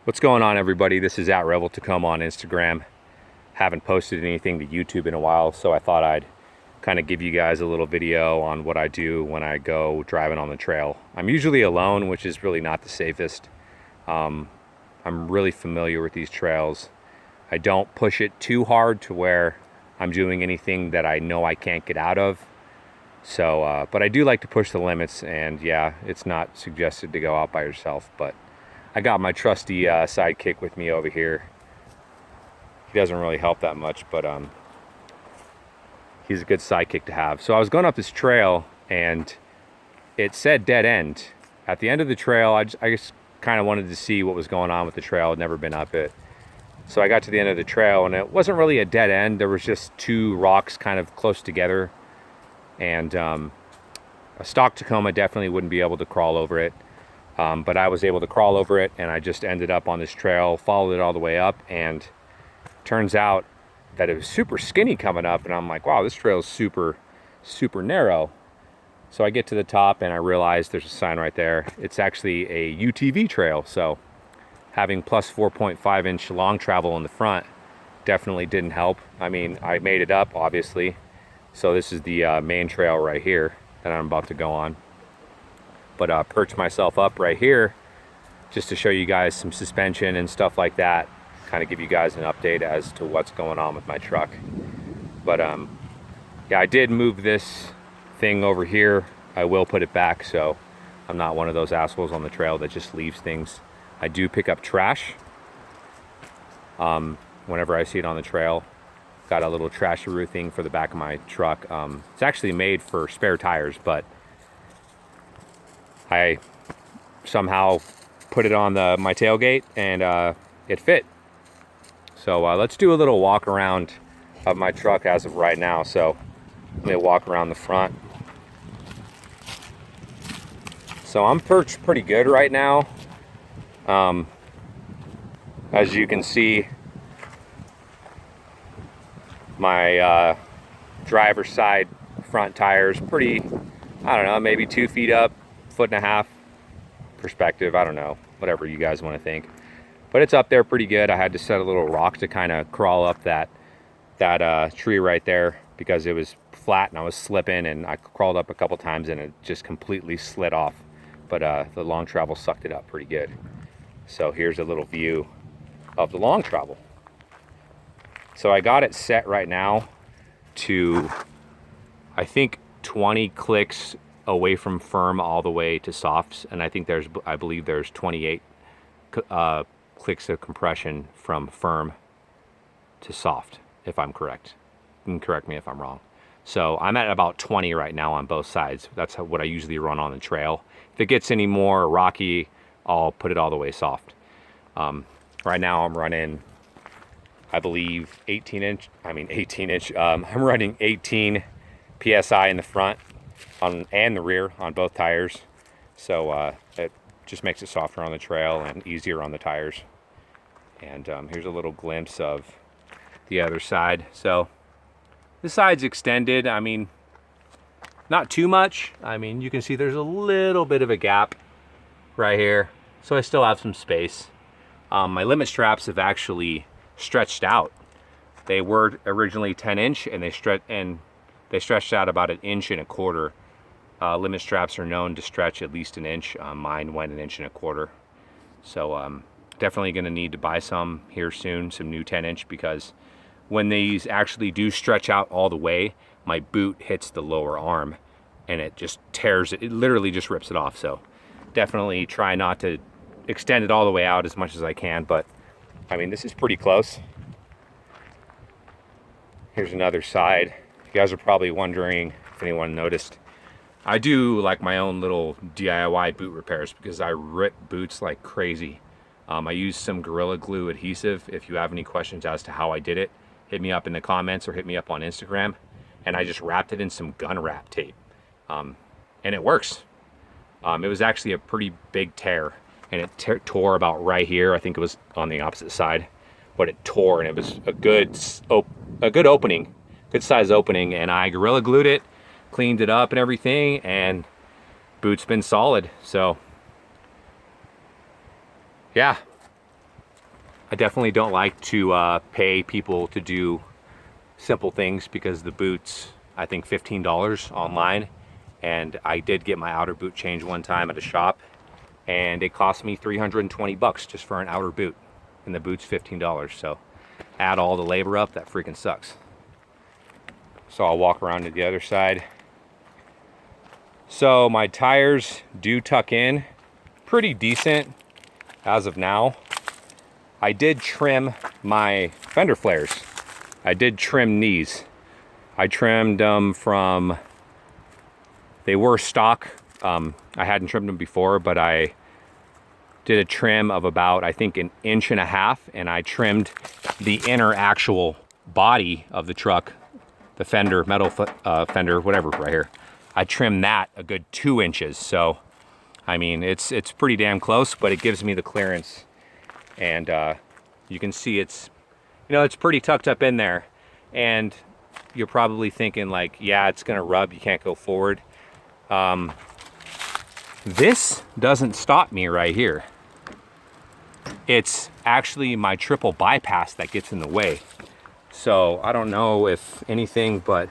What's going on, everybody? This is @Tacoma on Instagram. Haven't posted anything to YouTube in a while, so I thought I'd kind of give you guys a little video on what I do when I go driving on the trail. I'm usually alone, which is really not the safest. I'm really familiar with these trails. I don't push it too hard to where I'm doing anything that I know I can't get out of. So, but I do like to push the limits, and yeah, it's not suggested to go out by yourself, but I got my trusty sidekick with me over here. He doesn't really help that much, but he's a good sidekick to have. So I was going up this trail, and it said dead end. At the end of the trail, I just kind of wanted to see what was going on with the trail. I'd never been up it. So I got to the end of the trail, and it wasn't really a dead end. There was just two rocks kind of close together, and a stock Tacoma definitely wouldn't be able to crawl over it. But I was able to crawl over it, and I just ended up on this trail, followed it all the way up, and turns out that it was super skinny coming up, and I'm like, wow, this trail is super narrow. So I get to the top, and I realize there's a sign right there. It's actually a UTV trail, so having plus 4.5 inch long travel in the front definitely didn't help. I mean, I made it up, obviously. So this is the main trail right here that I'm about to go on. But perch myself up right here just to show you guys some suspension and stuff like that, kind of give you guys an update as to what's going on with my truck. But yeah, I did move this thing over here. I will put it back, so I'm not one of those assholes on the trail that just leaves things. I do pick up trash whenever I see it on the trail. Got a little trasharoo thing for the back of my truck. It's actually made for spare tires, but I somehow put it on my tailgate, and it fit. So let's do a little walk around of my truck as of right now. So let me walk around the front. So I'm perched pretty good right now. As you can see, my driver's side front tires pretty, I don't know, maybe 2 feet up, 1.5 feet perspective. I don't know, whatever you guys want to think, but it's up there pretty good. I had to set a little rock to kind of crawl up that tree right there because it was flat and I was slipping, and I crawled up a couple times and it just completely slid off. But the long travel sucked it up pretty good. So here's a little view of the long travel. So I got it set right now to, I think, 20 clicks away from firm all the way to softs, and I believe there's 28 clicks of compression from firm to soft, if I'm correct. You can correct me if I'm wrong. So I'm at about 20 right now on both sides. That's what I usually run on the trail. If it gets any more rocky, I'll put it all the way soft. Right now I'm running, I believe, 18 inch. I'm running 18 PSI in the front and the rear on both tires. So it just makes it softer on the trail and easier on the tires. And here's a little glimpse of the other side. So this side's extended. I mean, not too much. I mean, you can see there's a little bit of a gap right here. So I still have some space. My limit straps have actually stretched out. They were originally 10 inch, and they stretched out about 1.25 inches. Limit straps are known to stretch at least 1 inch. Mine went 1.25 inches. So definitely going to need to buy some here soon, some new 10 inch, because when these actually do stretch out all the way, my boot hits the lower arm and it just tears it. It literally just rips it off. So definitely try not to extend it all the way out as much as I can, but I mean, this is pretty close. Here's another side. You guys are probably wondering if anyone noticed. I do like my own little DIY boot repairs because I rip boots like crazy. I use some Gorilla Glue adhesive. If you have any questions as to how I did it, hit me up in the comments or hit me up on Instagram. And I just wrapped it in some gun wrap tape. And it works. It was actually a pretty big tear, and it tore about right here. I think it was on the opposite side, but it tore, and it was a good opening, good size opening. And I Gorilla Glued it, cleaned it up and everything, and boot's been solid. So yeah, I definitely don't like to pay people to do simple things because the boots, I think $15 online. And I did get my outer boot changed one time at a shop, and it cost me 320 bucks just for an outer boot, and the boot's $15. So add all the labor up, that freaking sucks. So I'll walk around to the other side. So my tires do tuck in pretty decent as of now. I did trim my fender flares. I did trim these. I trimmed them from, they were stock. I hadn't trimmed them before, but I did a trim of about, I think, 1.5 inches, and I trimmed the inner actual body of the truck, the fender, metal fender, whatever, right here. I trimmed that a good 2 inches. So, I mean, it's pretty damn close, but it gives me the clearance. And you can see it's, you know, it's pretty tucked up in there. And you're probably thinking like, yeah, it's gonna rub, you can't go forward. This doesn't stop me right here. It's actually my triple bypass that gets in the way. So I don't know if anything, but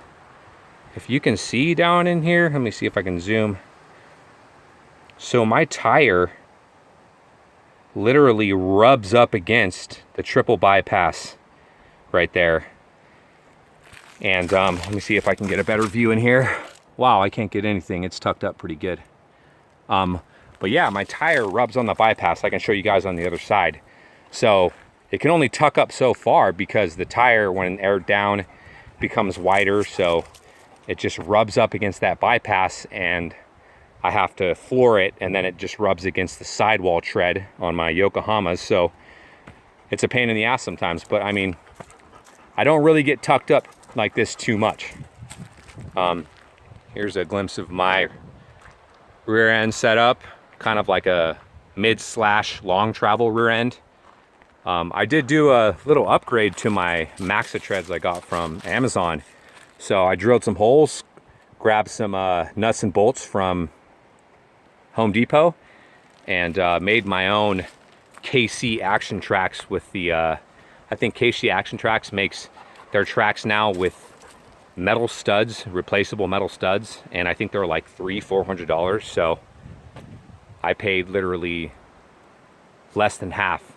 if you can see down in here, let me see if I can zoom. So my tire literally rubs up against the triple bypass right there. And let me see if I can get a better view in here. Wow, I can't get anything. It's tucked up pretty good. But yeah, my tire rubs on the bypass. I can show you guys on the other side. So it can only tuck up so far because the tire, when aired down, becomes wider. So it just rubs up against that bypass, and I have to floor it, and then it just rubs against the sidewall tread on my Yokohamas. So it's a pain in the ass sometimes, but I mean, I don't really get tucked up like this too much. Here's a glimpse of my rear end setup, kind of like a mid/long travel rear end. I did do a little upgrade to my Maxa treads I got from Amazon. So I drilled some holes, grabbed some nuts and bolts from Home Depot, and made my own KC Action Tracks with the, I think KC Action Tracks makes their tracks now with metal studs, replaceable metal studs, and I think they're like $300-400. So I paid literally less than half,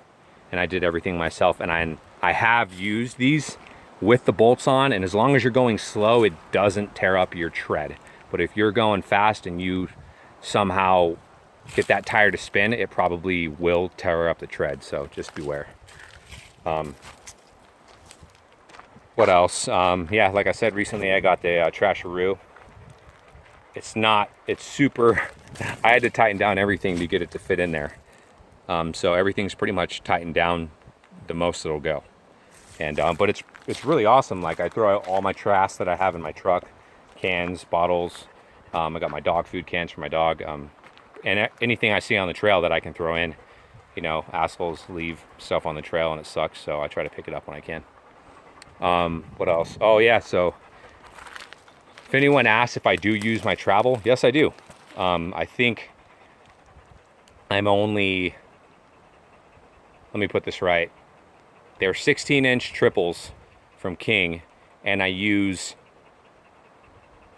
and I did everything myself. And I have used these with the bolts on, and as long as you're going slow, it doesn't tear up your tread. But if you're going fast and you somehow get that tire to spin, it probably will tear up the tread, so just beware. What else? Yeah, like I said, recently I got the Trasharoo. It's super, I had to tighten down everything to get it to fit in there. So everything's pretty much tightened down the most it'll go. And but it's really awesome. Like, I throw out all my trash that I have in my truck, cans, bottles. I got my dog food cans for my dog, and anything I see on the trail that I can throw in. You know, assholes leave stuff on the trail and it sucks, so I try to pick it up when I can. What else? Oh yeah, so if anyone asks if I do use my travel, yes I do. I think I'm only, let me put this right. They're 16-inch triples from King, and I use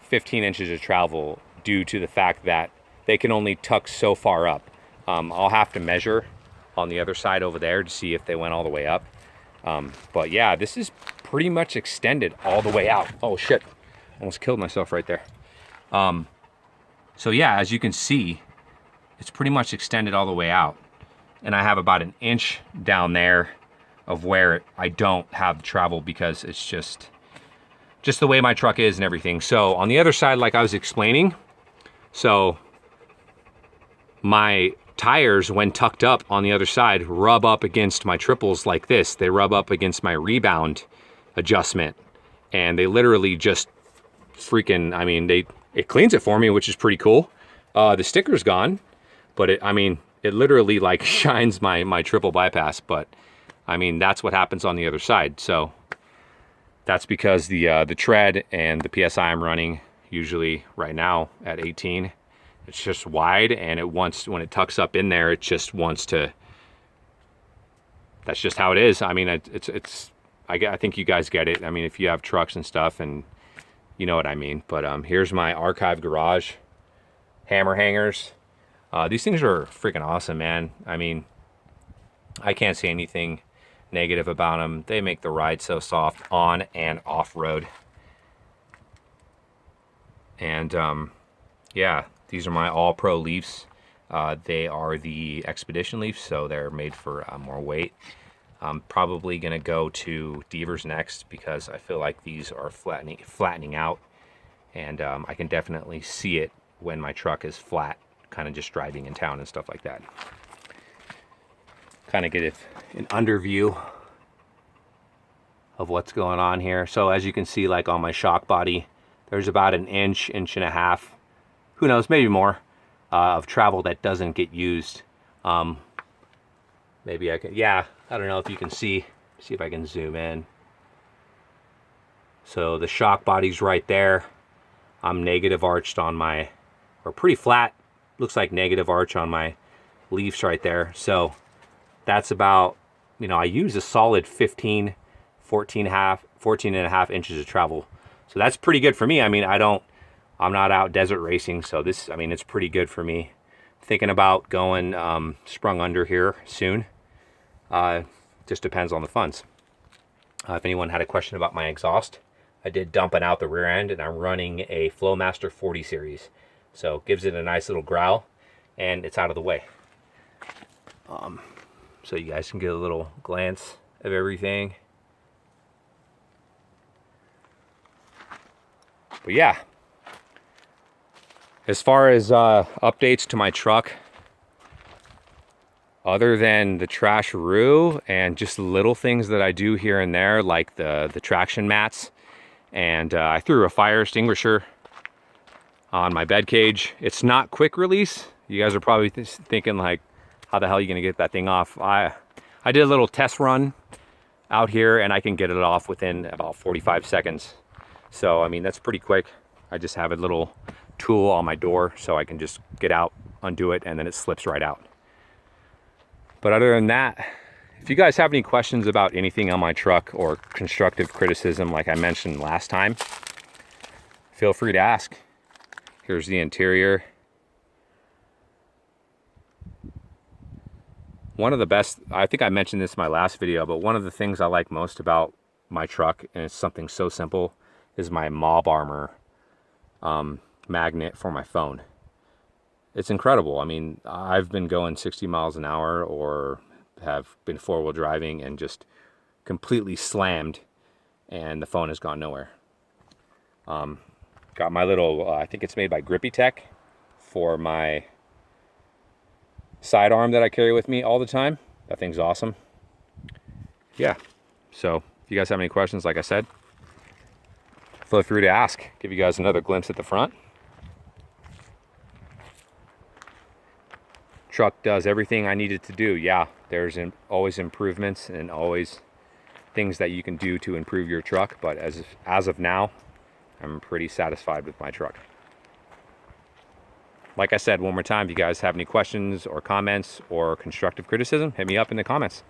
15 inches of travel due to the fact that they can only tuck so far up. I'll have to measure on the other side over there to see if they went all the way up. But yeah, this is pretty much extended all the way out. Oh shit, almost killed myself right there. So yeah, as you can see, it's pretty much extended all the way out. And I have about 1 inch down there of where I don't have the travel because it's just the way my truck is and everything. So on the other side, like I was explaining, so my tires, when tucked up on the other side, rub up against my triples like this. They rub up against my rebound adjustment, and they literally just freaking, I mean, it cleans it for me, which is pretty cool. The sticker's gone, but it literally like shines my triple bypass. But I mean, that's what happens on the other side. So that's because the tread and the PSI I'm running usually right now at 18, it's just wide, and it wants, when it tucks up in there, it just wants to that's just how it is. I mean, I think you guys get it. I mean, if you have trucks and stuff, and you know what I mean. But here's my archive garage hammer hangers. These things are freaking awesome, man. I mean, I can't say anything negative about them. They make the ride so soft on and off road. And yeah, these are my all pro leafs. They are the expedition leafs, so they're made for more weight. I'm probably gonna go to Devers next because I feel like these are flattening out, and I can definitely see it when my truck is flat, kind of just driving in town and stuff like that. Kind of get an underview of what's going on here. So as you can see, like on my shock body, there's about an inch and a half, who knows, maybe more, of travel that doesn't get used. Maybe I can, yeah, I don't know if you can see if I can zoom in. So the shock body's right there. I'm negative arched on my, or pretty flat, looks like negative arch on my leaves right there. So that's about, you know, I use a solid 14 and a half inches of travel. So that's pretty good for me. I mean, I'm not out desert racing, so this, I mean, it's pretty good for me. Thinking about going sprung under here soon. Just depends on the funds. If anyone had a question about my exhaust, I did dump it out the rear end, and I'm running a Flowmaster 40 series. So it gives it a nice little growl, and it's out of the way. So you guys can get a little glance of everything. But yeah, as far as updates to my truck, other than the trasharoo and just little things that I do here and there, like the traction mats, and I threw a fire extinguisher on my bed cage. It's not quick release. You guys are probably thinking like, how the hell are you gonna get that thing off? I did a little test run out here, and I can get it off within about 45 seconds. So, I mean, that's pretty quick. I just have a little tool on my door so I can just get out, undo it, and then it slips right out. But other than that, if you guys have any questions about anything on my truck or constructive criticism like I mentioned last time, feel free to ask. Here's the interior. One of the best, I think I mentioned this in my last video, but one of the things I like most about my truck, and it's something so simple, is my mob armor magnet for my phone. It's incredible. I mean, I've been going 60 miles an hour or have been four-wheel driving and just completely slammed, and the phone has gone nowhere. Got my little, I think it's made by Grippy Tech, for my sidearm that I carry with me all the time. That thing's awesome. Yeah, so if you guys have any questions, like I said, feel free to ask. Give you guys another glimpse at the front. Truck does everything I need it to do. Yeah, there's always improvements and always things that you can do to improve your truck, but as of now, I'm pretty satisfied with my truck. Like I said, one more time, if you guys have any questions or comments or constructive criticism, hit me up in the comments.